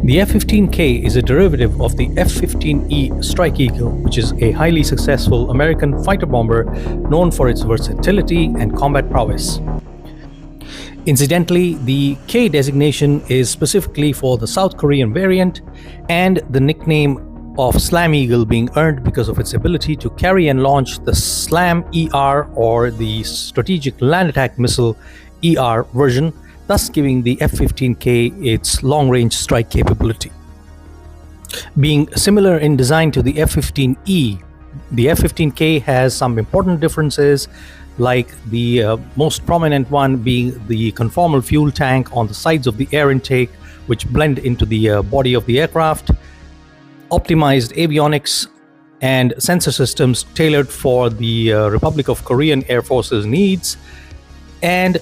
The F-15K is a derivative of the F-15E Strike Eagle, which is a highly successful American fighter bomber known for its versatility and combat prowess. Incidentally, the K designation is specifically for the South Korean variant, and the nickname of SLAM Eagle being earned because of its ability to carry and launch the SLAM ER, or the Strategic Land Attack Missile ER version, thus giving the F-15K its long-range strike capability. Being similar in design to the F-15E, the F-15K has some important differences, like the most prominent one being the conformal fuel tank on the sides of the air intake, which blend into the body of the aircraft, optimized avionics and sensor systems tailored for the Republic of Korean Air Force's needs, and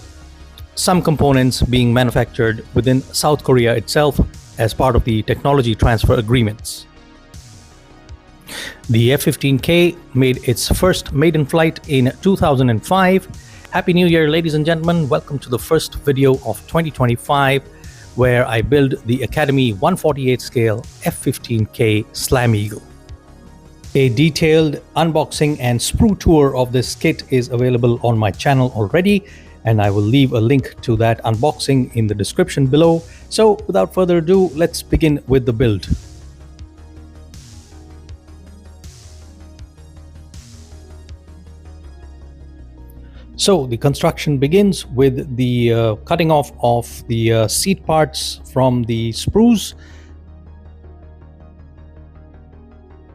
some components being manufactured within South Korea itself as part of the technology transfer agreements. The F-15K made its first maiden flight in 2005. Happy New Year, ladies and gentlemen. Welcome to the first video of 2025, where I build the Academy 148 scale F-15K SLAM Eagle. A detailed unboxing and sprue tour of this kit is available on my channel already, and I will leave a link to that unboxing in the description below. So without further ado, let's begin with the build. So the construction begins with the cutting off of the seat parts from the sprues.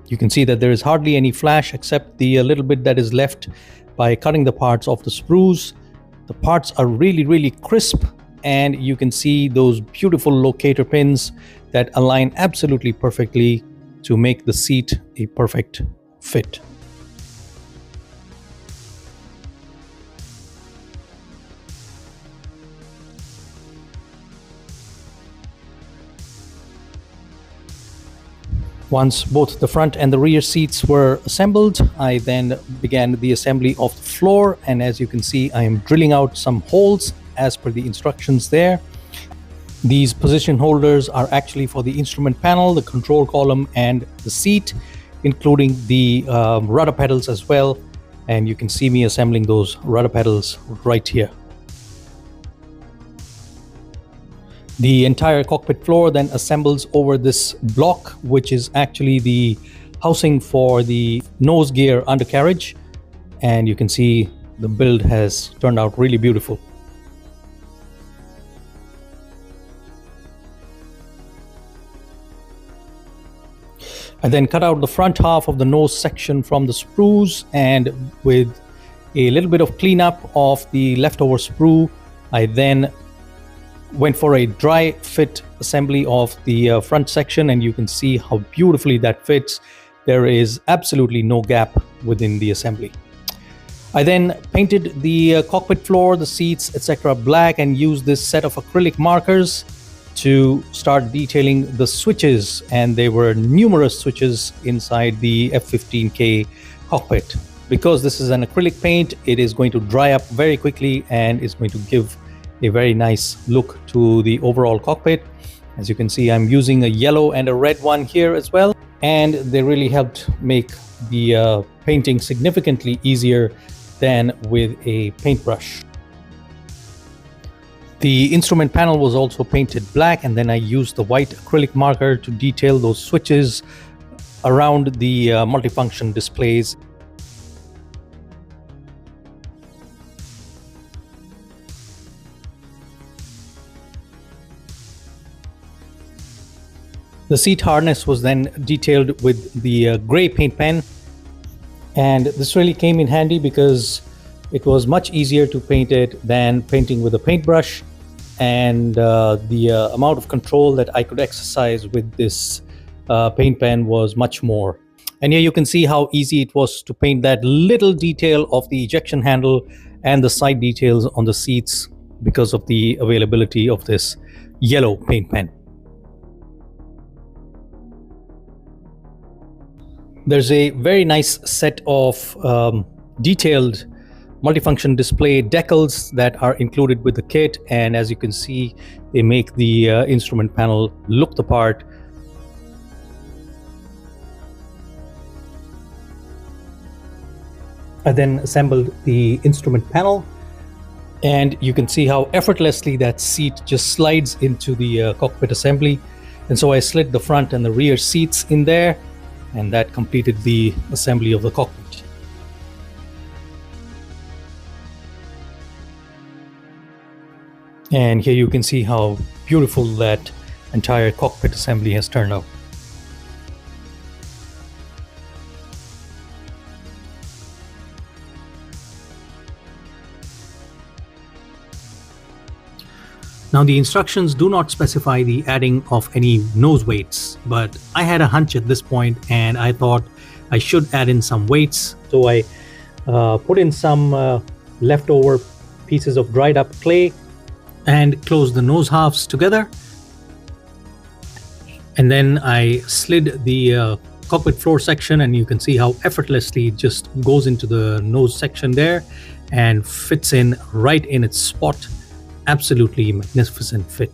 You can see that there is hardly any flash except the little bit that is left by cutting the parts of the sprues. The parts are really crisp, and you can see those beautiful locator pins that align absolutely perfectly to make the seat a perfect fit. Once both the front and the rear seats were assembled, I then began the assembly of the floor, and as you can see, I am drilling out some holes as per the instructions there. These position holders are actually for the instrument panel, the control column, and the seat, including the rudder pedals as well, and you can see me assembling those rudder pedals right here. The entire cockpit floor then assembles over this block, which is actually the housing for the nose gear undercarriage, and you can see the build has turned out really beautiful. I then cut out the front half of the nose section from the sprues, and with a little bit of cleanup of the leftover sprue, I then went for a dry fit assembly of the front section, and you can see how beautifully that fits. There is absolutely no gap within the assembly. I then painted the cockpit floor, the seats, etc. black, and used this set of acrylic markers to start detailing the switches, and there were numerous switches inside the F-15K cockpit. Because this is an acrylic paint, it is going to dry up very quickly and is going to give a very nice look to the overall cockpit. As you can see, I'm using a yellow and a red one here as well, and they really helped make the painting significantly easier than with a paintbrush. The instrument panel was also painted black, and then I used the white acrylic marker to detail those switches around the multifunction displays. The seat harness was then detailed with the gray paint pen, and this really came in handy because it was much easier to paint it than painting with a paintbrush, and the amount of control that I could exercise with this paint pen was much more. And here you can see how easy it was to paint that little detail of the ejection handle and the side details on the seats because of the availability of this yellow paint pen. There's a very nice set of detailed multifunction display decals that are included with the kit, and as you can see, they make the instrument panel look the part. I then assembled the instrument panel, and you can see how effortlessly that seat just slides into the cockpit assembly. And so I slid the front and the rear seats in there, and that completed the assembly of the cockpit. And here you can see how beautiful that entire cockpit assembly has turned out. Now, the instructions do not specify the adding of any nose weights, but I had a hunch at this point and I thought I should add in some weights. So I put in some leftover pieces of dried up clay and closed the nose halves together. And then I slid the cockpit floor section, and you can see how effortlessly it just goes into the nose section there and fits in right in its spot. Absolutely magnificent fit.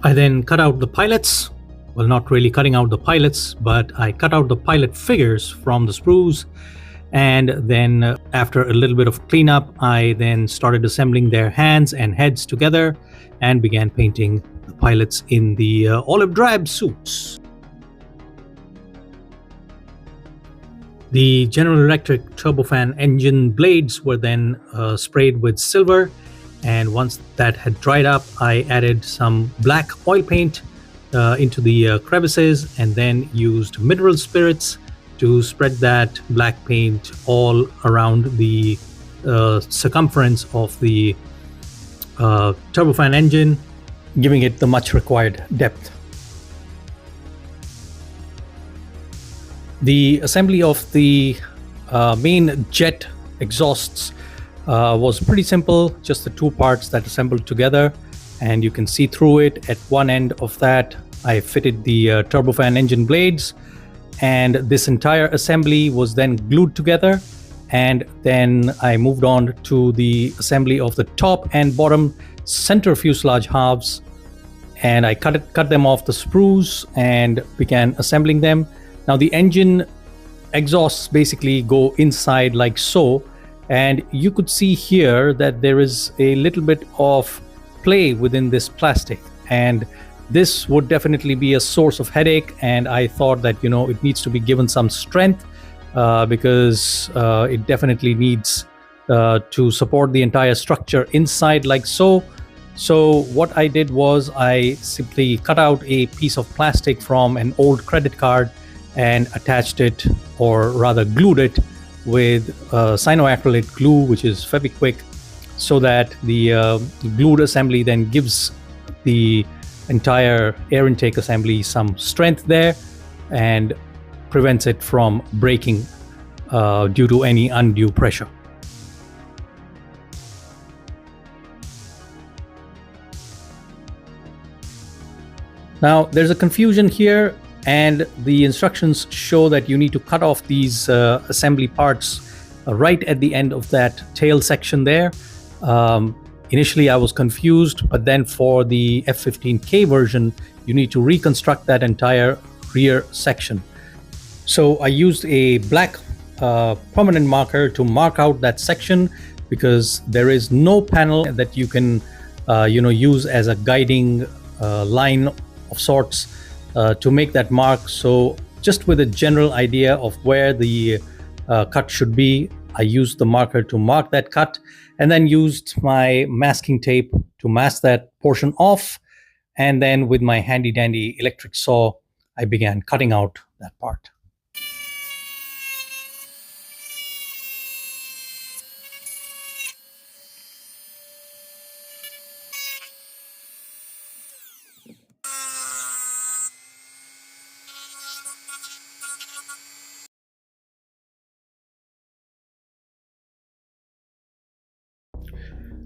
I then cut out the pilots. Well, not really cutting out the pilots, but I cut out the pilot figures from the sprues. And then after a little bit of cleanup, I then started assembling their hands and heads together and began painting the pilots in the olive drab suits. The General Electric turbofan engine blades were then sprayed with silver, and once that had dried up, I added some black oil paint into the crevices, and then used mineral spirits to spread that black paint all around the circumference of the turbofan engine, giving it the much required depth. The assembly of the main jet exhausts was pretty simple, just the two parts that assembled together, and you can see through it. At one end of that, I fitted the turbofan engine blades, and this entire assembly was then glued together. And then I moved on to the assembly of the top and bottom center fuselage halves, and I cut them off the sprues and began assembling them. Now, the engine exhausts basically go inside like so, and you could see here that there is a little bit of play within this plastic, and this would definitely be a source of headache. And I thought that, you know, it needs to be given some strength because it definitely needs to support the entire structure inside like so. So what I did was I simply cut out a piece of plastic from an old credit card and attached it, or rather glued it, with cyanoacrylate glue, which is Fevikwik, so that the glued assembly then gives the entire air intake assembly some strength there and prevents it from breaking due to any undue pressure. Now, there's a confusion here, and the instructions show that you need to cut off these assembly parts right at the end of that tail section there. Initially I was confused, but then for the F-15K version, you need to reconstruct that entire rear section. So I used a black permanent marker to mark out that section, because there is no panel that you can use as a guiding line of sorts to make that mark. So just with a general idea of where the cut should be, I used the marker to mark that cut, and then used my masking tape to mask that portion off. And then with my handy dandy electric saw, I began cutting out that part.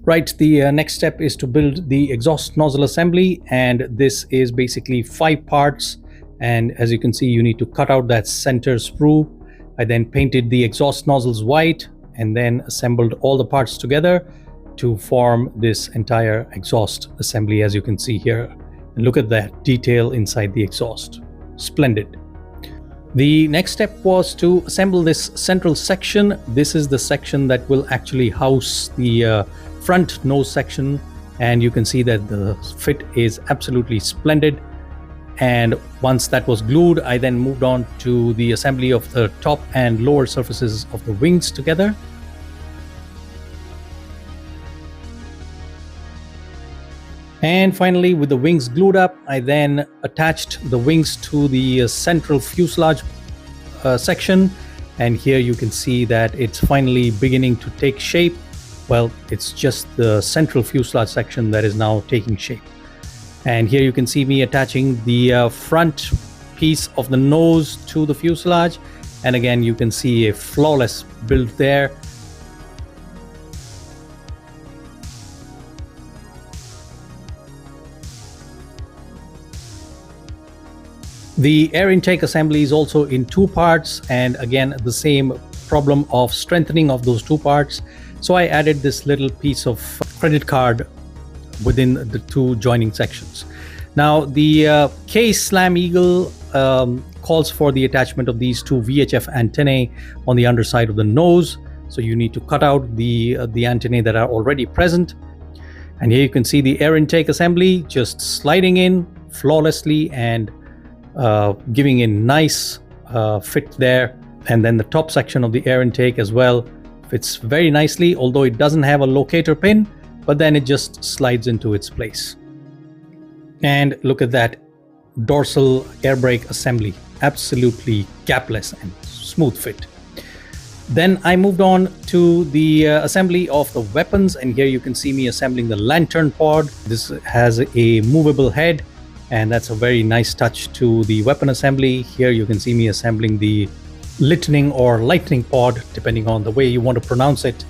Right, the next step is to build the exhaust nozzle assembly, and this is basically 5 parts. And as you can see, you need to cut out that center sprue I then painted the exhaust nozzles white and then assembled all the parts together to form this entire exhaust assembly, as you can see here. And look at that detail inside the exhaust. Splendid. The next step was to assemble this central section. This is the section that will actually house the front nose section, and you can see that the fit is absolutely splendid. And once that was glued, I then moved on to the assembly of the top and lower surfaces of the wings together. And finally, with the wings glued up, I then attached the wings to the central fuselage section. And here you can see that it's finally beginning to take shape. Well, it's just the central fuselage section that is now taking shape. And here you can see me attaching the front piece of the nose to the fuselage. And again, you can see a flawless build there. The air intake assembly is also in two parts, and again the same problem of strengthening of those two parts. So I added this little piece of credit card within the two joining sections. Now the K SLAM EAGLE calls for the attachment of these two VHF antennae on the underside of the nose. So you need to cut out the antennae that are already present. And here you can see the air intake assembly just sliding in flawlessly and giving a nice fit there. And then the top section of the air intake as well fits very nicely, although it doesn't have a locator pin, but then it just slides into its place. And look at that dorsal air brake assembly, absolutely gapless and smooth fit. Then I moved on to the assembly of the weapons, and here you can see me assembling the lantern pod. This has a movable head, and that's a very nice touch to the weapon assembly. Here you can see me assembling the lightning or lightning pod, depending on the way you want to pronounce it.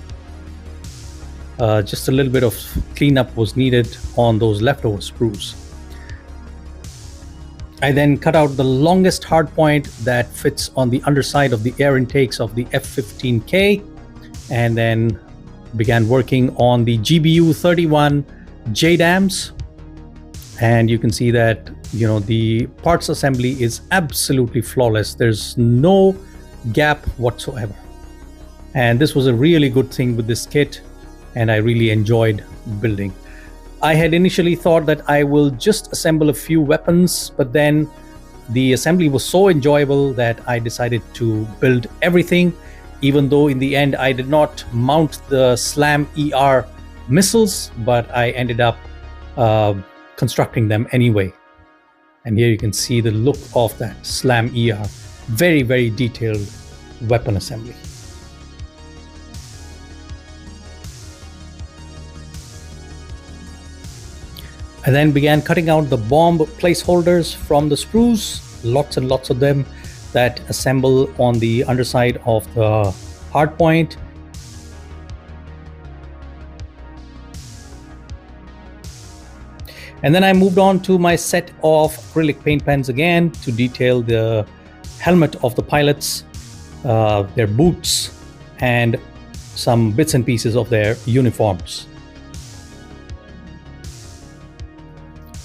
Just a little bit of cleanup was needed on those leftover sprues. I then cut out the longest hard point that fits on the underside of the air intakes of the F-15K, and then began working on the GBU 31 JDAMs. And you can see that, you know, the parts assembly is absolutely flawless. There's no gap whatsoever. And this was a really good thing with this kit, and I really enjoyed building. I had initially thought that I will just assemble a few weapons, but then the assembly was so enjoyable that I decided to build everything, even though in the end I did not mount the SLAM ER missiles, but I ended up constructing them anyway. And here you can see the look of that SLAM ER. Very, very detailed weapon assembly. I then began cutting out the bomb placeholders from the sprues, lots and lots of them, that assemble on the underside of the hardpoint. And then I moved on to my set of acrylic paint pens again to detail the helmet of the pilots, their boots, and some bits and pieces of their uniforms.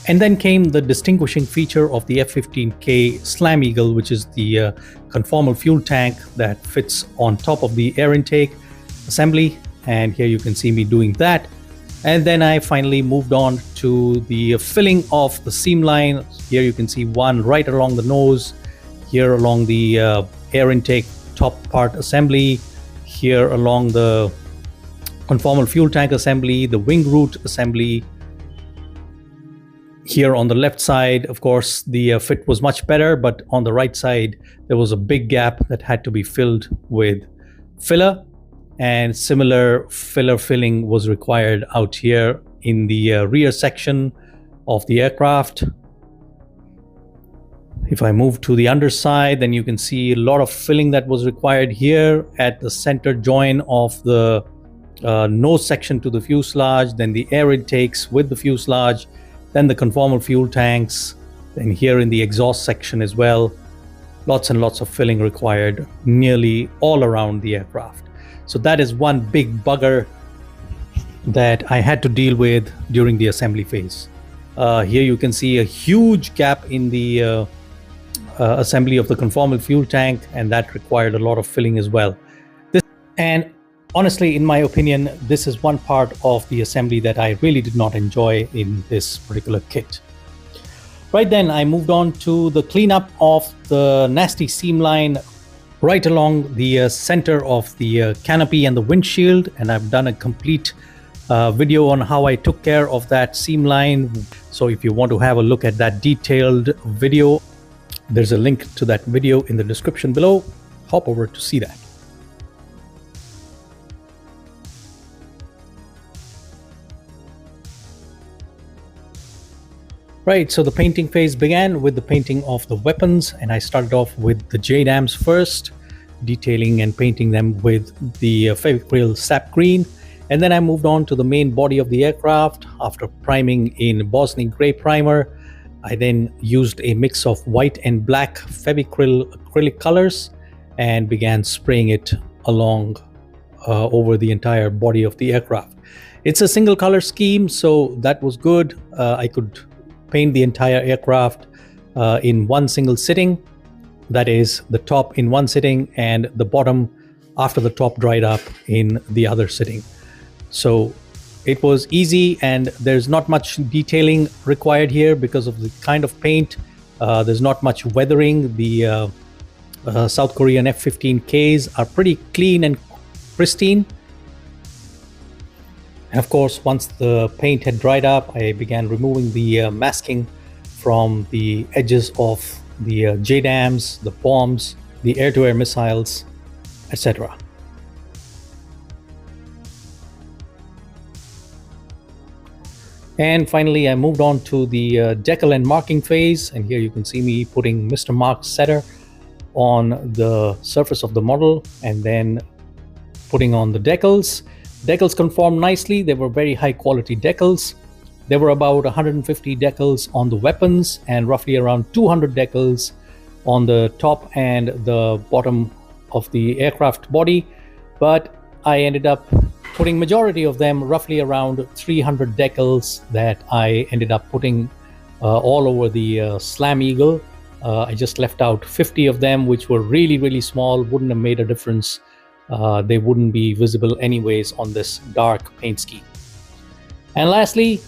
And then came the distinguishing feature of the F-15K SLAM EAGLE, which is the conformal fuel tank that fits on top of the air intake assembly. And here you can see me doing that. And then I finally moved on to the filling of the seam line. Here you can see one right along the nose, here along the air intake top part assembly, here along the conformal fuel tank assembly, the wing root assembly. Here on the left side, of course, the fit was much better, but on the right side, there was a big gap that had to be filled with filler, and similar filler filling was required out here in the rear section of the aircraft. If I move to the underside, then you can see a lot of filling that was required here at the center join of the nose section to the fuselage, then the air intakes with the fuselage, then the conformal fuel tanks, then here in the exhaust section as well. lots and lots of filling required nearly all around the aircraft. So that is one big bugger that I had to deal with during the assembly phase. Here you can see a huge gap in the assembly of the conformal fuel tank, and that required a lot of filling as well. And honestly, in my opinion, this is one part of the assembly that I really did not enjoy in this particular kit. Right then, I moved on to the cleanup of the nasty seam line right along the center of the canopy and the windshield, and I've done a complete video on how I took care of that seam line. So if you want to have a look at that detailed video, there's a link to that video in the description below. Hop over to see that. Right, so the painting phase began with the painting of the weapons, and I started off with the JDAMs first, detailing and painting them with the Fevicryl sap green. And then I moved on to the main body of the aircraft. After priming in Bosnian gray primer, I then used a mix of white and black Fevicryl acrylic colors and began spraying it along over the entire body of the aircraft. It's a single color scheme, so that was good. I could paint the entire aircraft in one single sitting. That is, the top in one sitting and the bottom after the top dried up in the other sitting. So it was easy, and there's not much detailing required here because of the kind of paint. There's not much weathering. The South Korean F-15Ks are pretty clean and pristine. And of course, once the paint had dried up, I began removing the masking from the edges of the JDAMs, the bombs, the air-to-air missiles, etc. And finally, I moved on to the decal and marking phase, and here you can see me putting Mr. Mark setter on the surface of the model and then putting on the decals. Decals conformed nicely. They were very high quality decals. There were about 150 decals on the weapons and roughly around 200 decals on the top and the bottom of the aircraft body, but I ended up putting majority of them, roughly around 300 decals, that I ended up putting all over the SLAM EAGLE. I just left out 50 of them, which were really small, wouldn't have made a difference. They wouldn't be visible anyways on this dark paint scheme. And lastly,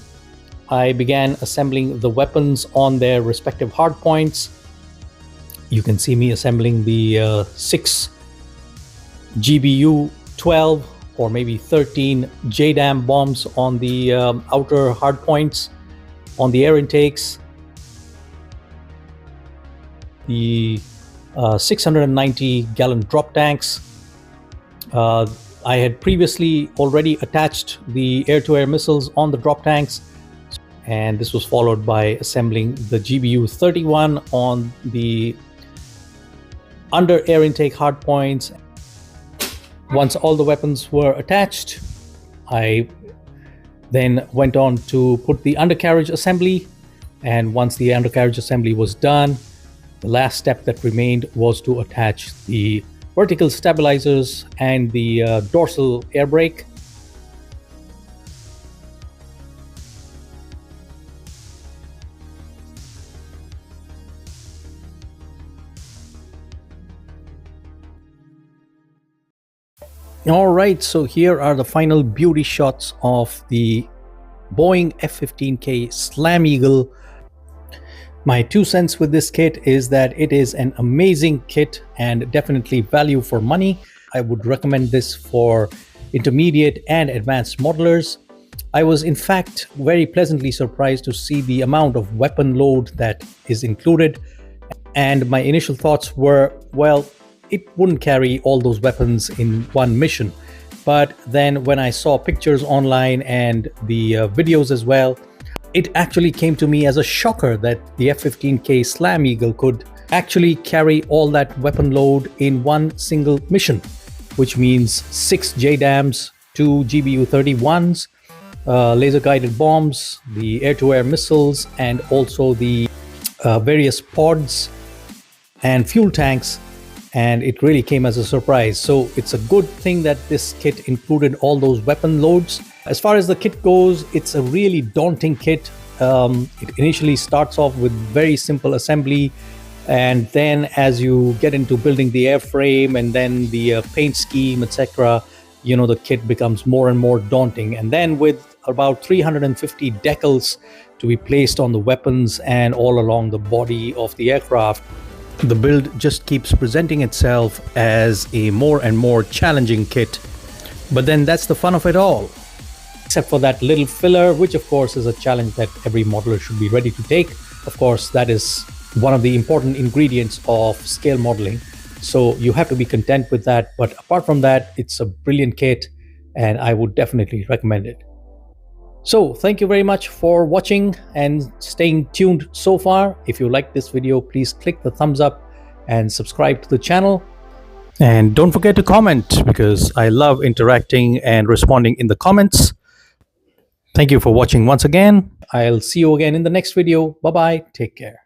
I began assembling the weapons on their respective hard points. You can see me assembling the 6 GBU 12 or maybe 13 JDAM bombs on the outer hard points, on the air intakes, the 690 gallon drop tanks. I had previously already attached the air-to-air missiles on the drop tanks, and this was followed by assembling the GBU 31 on the under air intake hard points. Once all the weapons were attached, I then went on to put the undercarriage assembly, and once the undercarriage assembly was done, the last step that remained was to attach the vertical stabilizers and the dorsal air brake. Alright, so here are the final beauty shots of the Boeing F-15K SLAM EAGLE. My 2 cents with this kit is that it is an amazing kit and definitely value for money. I would recommend this for intermediate and advanced modelers. I was in fact very pleasantly surprised to see the amount of weapon load that is included, and my initial thoughts were, well, it wouldn't carry all those weapons in one mission. But then when I saw pictures online and the videos as well, it actually came to me as a shocker that the F-15K SLAM EAGLE could actually carry all that weapon load in one single mission, which means 6 JDAMs, 2 GBU-31s, laser-guided bombs, the air-to-air missiles, and also the various pods and fuel tanks, and it really came as a surprise. So it's a good thing that this kit included all those weapon loads. As far as the kit goes, it's a really daunting kit. It initially starts off with very simple assembly, and then as you get into building the airframe and then the paint scheme, etc., you know, the kit becomes more and more daunting. And then with about 350 decals to be placed on the weapons and all along the body of the aircraft, the build just keeps presenting itself as a more and more challenging kit. But then that's the fun of it all. Except for that little filler, which of course is a challenge that every modeler should be ready to take. Of course, that is one of the important ingredients of scale modeling. So you have to be content with that. But apart from that, it's a brilliant kit and I would definitely recommend it. So thank you very much for watching and staying tuned so far. If you like this video, please click the thumbs up and subscribe to the channel. And don't forget to comment, because I love interacting and responding in the comments. Thank you for watching once again. I'll see you again in the next video. Bye bye. Take care.